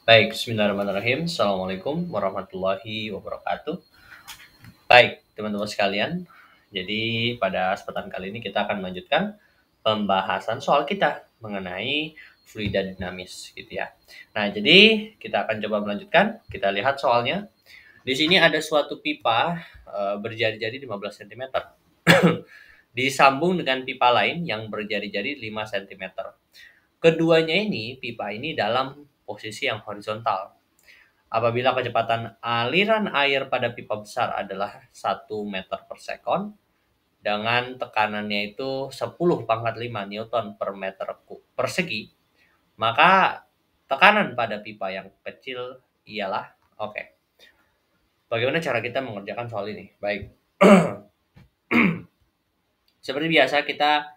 Baik, bismillahirrahmanirrahim. Assalamualaikum warahmatullahi wabarakatuh. Baik, teman-teman sekalian. Jadi pada kesempatan kali ini kita akan melanjutkan pembahasan soal kita mengenai fluida dinamis gitu ya. Nah, jadi kita akan coba melanjutkan. Kita lihat soalnya. Di sini ada suatu pipa berjari-jari 15 cm. Disambung dengan pipa lain yang berjari-jari 5 cm. Keduanya ini, pipa ini dalam posisi yang horizontal. Apabila kecepatan aliran air pada pipa besar adalah 1 meter per sekon, dengan tekanannya itu 10 pangkat 5 Newton per meter persegi, maka tekanan pada pipa yang kecil ialah, oke. Bagaimana cara kita mengerjakan soal ini? Baik. Seperti biasa kita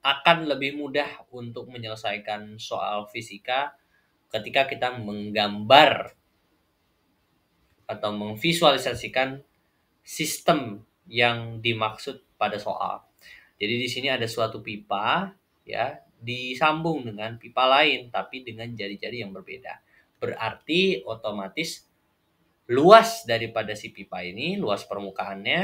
akan lebih mudah untuk menyelesaikan soal fisika ketika kita menggambar atau memvisualisasikan sistem yang dimaksud pada soal. Jadi di sini ada suatu pipa ya, disambung dengan pipa lain tapi dengan jari-jari yang berbeda. Berarti otomatis luas daripada si pipa ini, luas permukaannya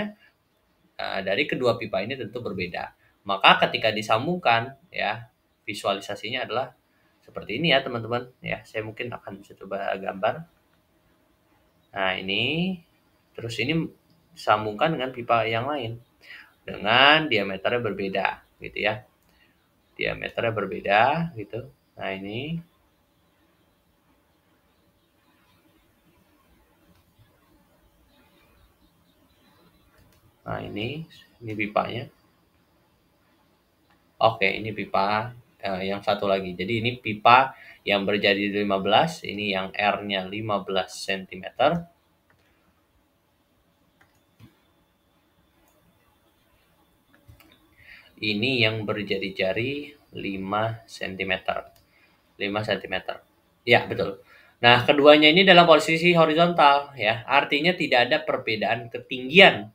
dari kedua pipa ini tentu berbeda. Maka ketika disambungkan ya, visualisasinya adalah seperti ini ya teman-teman. Ya, saya mungkin akan bisa coba gambar. Nah, ini terus ini disambungkan dengan pipa yang lain dengan diameternya berbeda gitu ya. Diameternya berbeda gitu. Nah, ini ini pipanya. Oke, ini pipa yang satu lagi. Jadi ini pipa yang berjari 15, ini yang R-nya 15 cm. Ini yang berjari-jari 5 cm. 5 cm. Ya, betul. Nah, keduanya ini dalam posisi horizontal ya. Artinya tidak ada perbedaan ketinggian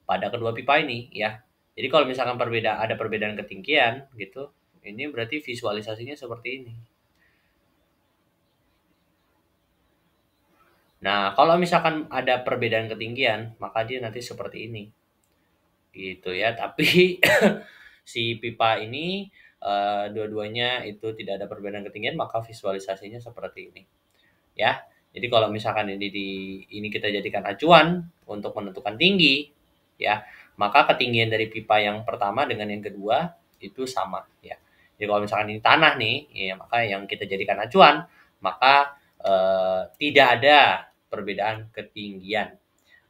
pada kedua pipa ini ya. Jadi kalau misalkan ada perbedaan ketinggian gitu, ini berarti visualisasinya seperti ini. Nah, kalau misalkan ada perbedaan ketinggian, maka dia nanti seperti ini. Gitu ya. Tapi si pipa ini dua-duanya itu tidak ada perbedaan ketinggian, maka visualisasinya seperti ini. Ya. Jadi kalau misalkan ini kita jadikan acuan untuk menentukan tinggi, ya, maka ketinggian dari pipa yang pertama dengan yang kedua itu sama, ya. Jadi kalau misalkan ini tanah nih, ya, maka yang kita jadikan acuan, maka tidak ada perbedaan ketinggian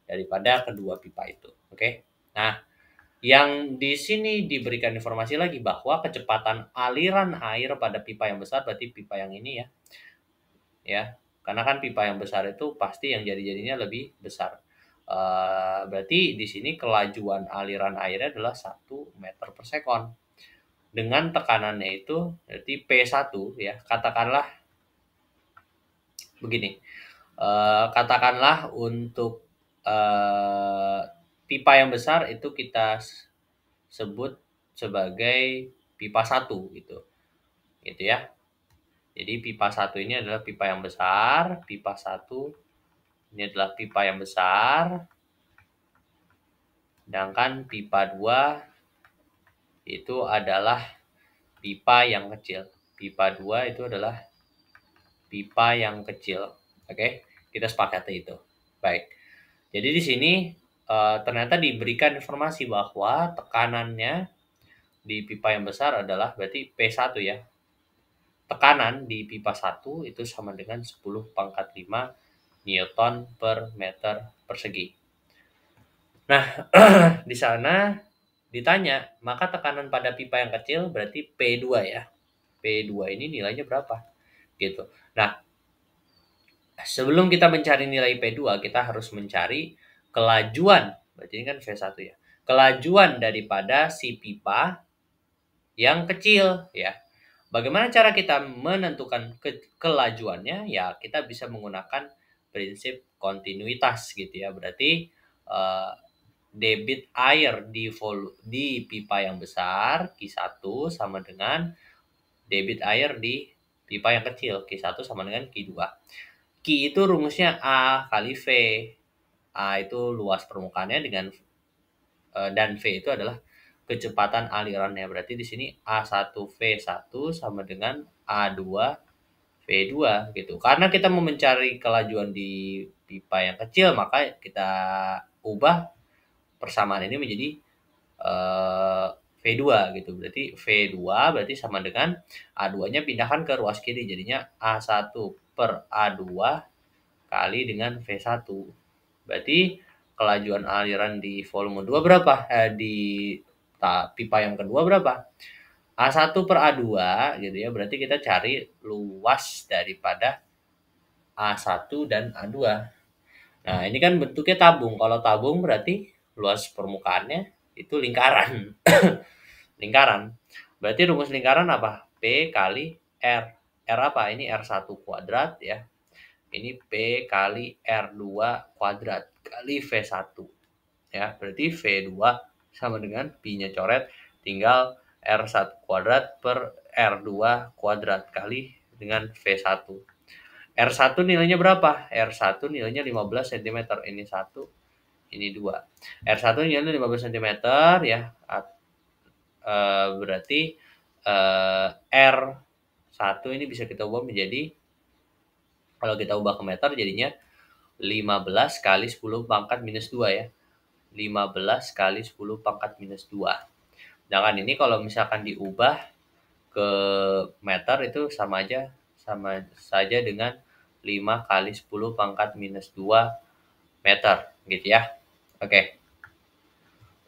daripada kedua pipa itu. Oke. Nah, yang di sini diberikan informasi lagi bahwa kecepatan aliran air pada pipa yang besar, berarti pipa yang ini ya. Ya, karena kan pipa yang besar itu pasti yang jari-jarinya lebih besar. Berarti di sini kelajuan aliran airnya adalah 1 meter per sekon. Dengan tekanannya itu berarti P1 ya, katakanlah begini. Katakanlah untuk pipa yang besar itu kita sebut sebagai pipa 1 gitu. Gitu ya. Jadi pipa 1 ini adalah pipa yang besar, pipa 1 ini adalah pipa yang besar. Sedangkan pipa 2 itu adalah pipa yang kecil. Pipa 2 itu adalah pipa yang kecil. Oke, kita sepakati itu. Baik. Jadi di sini ternyata diberikan informasi bahwa tekanannya di pipa yang besar adalah berarti P1 ya. Tekanan di pipa 1 itu sama dengan 10 pangkat 5 Newton per meter persegi. Nah, di sana ditanya, maka tekanan pada pipa yang kecil berarti P2 ya. P2 ini nilainya berapa? Gitu. Nah, sebelum kita mencari nilai P2, kita harus mencari kelajuan. Berarti ini kan V1 ya. Kelajuan daripada si pipa yang kecil ya. Bagaimana cara kita menentukan kelajuannya? Ya, kita bisa menggunakan prinsip kontinuitas gitu ya. Berarti debit air di pipa yang besar Q1 sama dengan debit air di pipa yang kecil. Q1 sama dengan Q2. Q itu rumusnya A kali V. A itu luas permukaannya dengan dan V itu adalah kecepatan alirannya. Berarti di sini A1V1 sama dengan A2V2 gitu. Karena kita mau mencari kelajuan di pipa yang kecil, maka kita ubah persamaan ini menjadi V2 gitu. Berarti V2 berarti sama dengan A2-nya pindahkan ke ruas kiri. Jadinya A1 per A2 kali dengan V1. Berarti kelajuan aliran di volume 2 berapa? Di pipa yang kedua berapa? A1 per A2 gitu ya. Berarti kita cari luas daripada A1 dan A2. Nah, ini kan bentuknya tabung. Kalau tabung berarti luas permukaannya itu lingkaran. Lingkaran. Berarti rumus lingkaran apa? P kali R. R apa? Ini R1 kuadrat ya. Ini P kali R2 kuadrat kali V1. Ya, berarti V2 sama dengan pi-nya coret, tinggal R1 kuadrat per R2 kuadrat kali dengan V1. R1 nilainya berapa? R1 nilainya 15 cm. Ini 1, ini 2. R1 nilainya 15 cm ya. Berarti R1 ini bisa kita ubah menjadi, kalau kita ubah ke meter jadinya 15 kali 10 pangkat minus 2 ya. 15 kali 10 pangkat minus 2. Sedangkan ini kalau misalkan diubah ke meter itu sama saja dengan 5 kali 10 pangkat minus 2 meter gitu ya. Oke.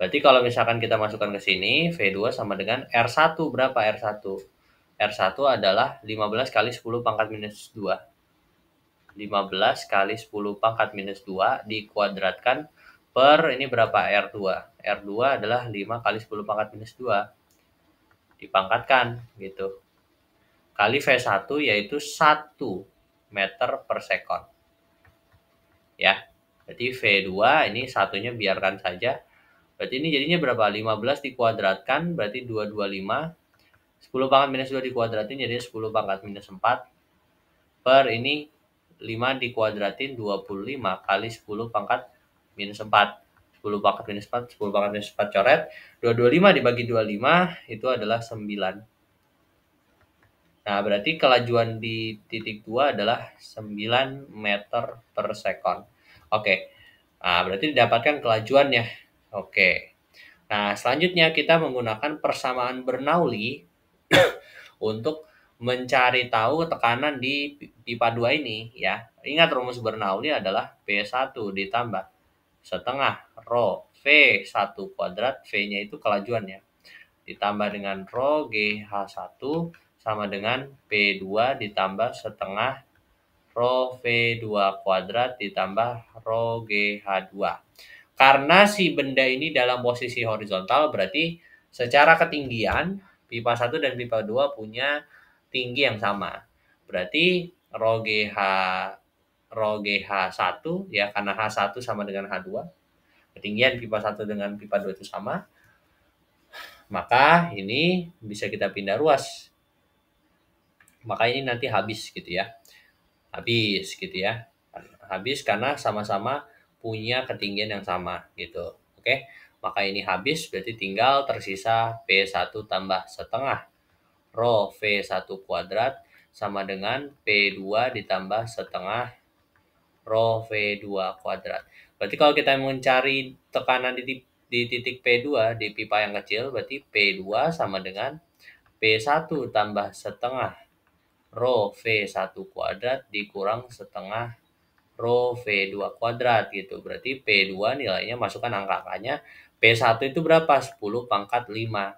Berarti kalau misalkan kita masukkan ke sini, V2 sama dengan R1 berapa R1? R1 adalah 15 kali 10 pangkat minus 2. 15 kali 10 pangkat minus 2 dikuadratkan per ini berapa R2. R2 adalah 5 kali 10 pangkat minus 2. Dipangkatkan gitu. Kali V1 yaitu 1 meter per sekon. Ya. Berarti V2 ini satunya biarkan saja. Berarti ini jadinya berapa? 15 dikuadratkan berarti 225. 10 pangkat minus 2 dikuadratin jadi 10 pangkat minus 4. Per ini 5 dikuadratin 25 kali 10 pangkat minus 4. 10 pangkat minus 4, 10 pangkat minus 4 coret. 225 dibagi 25 itu adalah 9. Nah, berarti kelajuan di titik 2 adalah 9 meter per sekon. Oke. Nah, berarti didapatkan kelajuannya. Oke. Nah, selanjutnya kita menggunakan persamaan Bernoulli untuk mencari tahu tekanan di pipa 2 ini ya. Ingat rumus Bernoulli adalah P1 ditambah setengah rho V1 kuadrat, V-nya itu kelajuannya, ditambah dengan rho GH1 sama dengan P2 ditambah setengah rho V2 kuadrat ditambah rho GH2. Karena si benda ini dalam posisi horizontal, berarti secara ketinggian pipa 1 dan pipa 2 punya tinggi yang sama. Berarti rho GH1 ya, karena H1 sama dengan H2. Ketinggian pipa 1 dengan pipa 2 itu sama. Maka ini bisa kita pindah ruas. Maka ini nanti habis gitu ya. Habis gitu ya. Habis karena sama-sama punya ketinggian yang sama gitu. Oke. Maka ini habis berarti tinggal tersisa P1 tambah setengah rho V1 kuadrat sama dengan P2 ditambah setengah rho V2 kuadrat. Berarti kalau kita mencari tekanan di titik P2 di pipa yang kecil, berarti P2 sama dengan P1 tambah setengah rho V1 kuadrat dikurang setengah rho V2 kuadrat gitu. Berarti P2 nilainya, masukkan angka-angkanya. P1 itu berapa? 10 pangkat 5.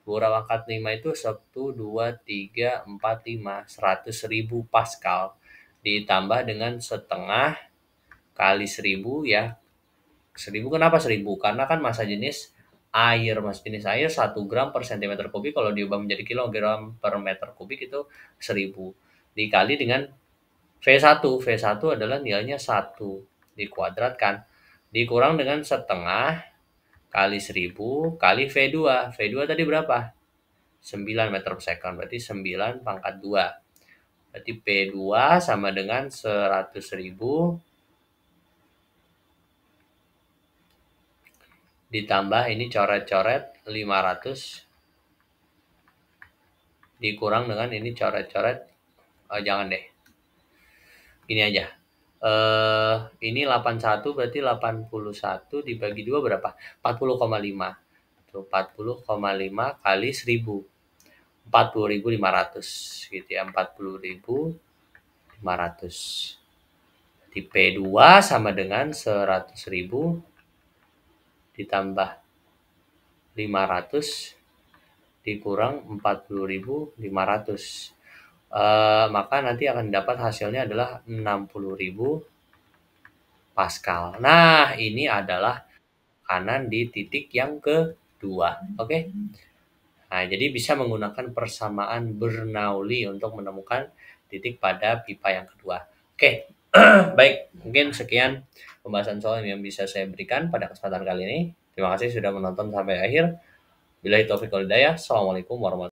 10 pangkat 5 itu 1, 2, 3, 4, 5. 100.000 Pascal. Ditambah dengan setengah kali 1000 ya. 1000 kenapa 1000? Karena kan massa jenis air. Massa jenis air 1 gram per cm kubik. Kalau diubah menjadi kilogram per meter kubik itu 1000. Dikali dengan V1. V1 adalah nilainya 1. Dikuadratkan. Dikurang dengan setengah kali 1000 kali V2. V2 tadi berapa? 9 meter per second. Berarti 9 pangkat 2. Berarti P2 sama dengan 100.000 ditambah ini coret-coret 500 dikurang dengan ini coret-coret. Oh, jangan deh. Ini aja. Ini 81 berarti 81 dibagi 2 berapa? 40,5. Tuh 40,5 kali 1000. 40.500 gitu ya. 40.500. Di P2 sama dengan 100.000 ditambah 500 dikurang 40.500. Maka nanti akan dapat hasilnya adalah 60.000 Pascal. Nah, ini adalah kanan di titik yang kedua. Oke. Nah, jadi bisa menggunakan persamaan Bernoulli untuk menemukan titik pada pipa yang kedua. Oke. Baik, mungkin sekian pembahasan soal yang bisa saya berikan pada kesempatan kali ini. Terima kasih sudah menonton sampai akhir. Billahi taufiq wal hidayah. Assalamualaikum warahmatullahi wabarakatuh.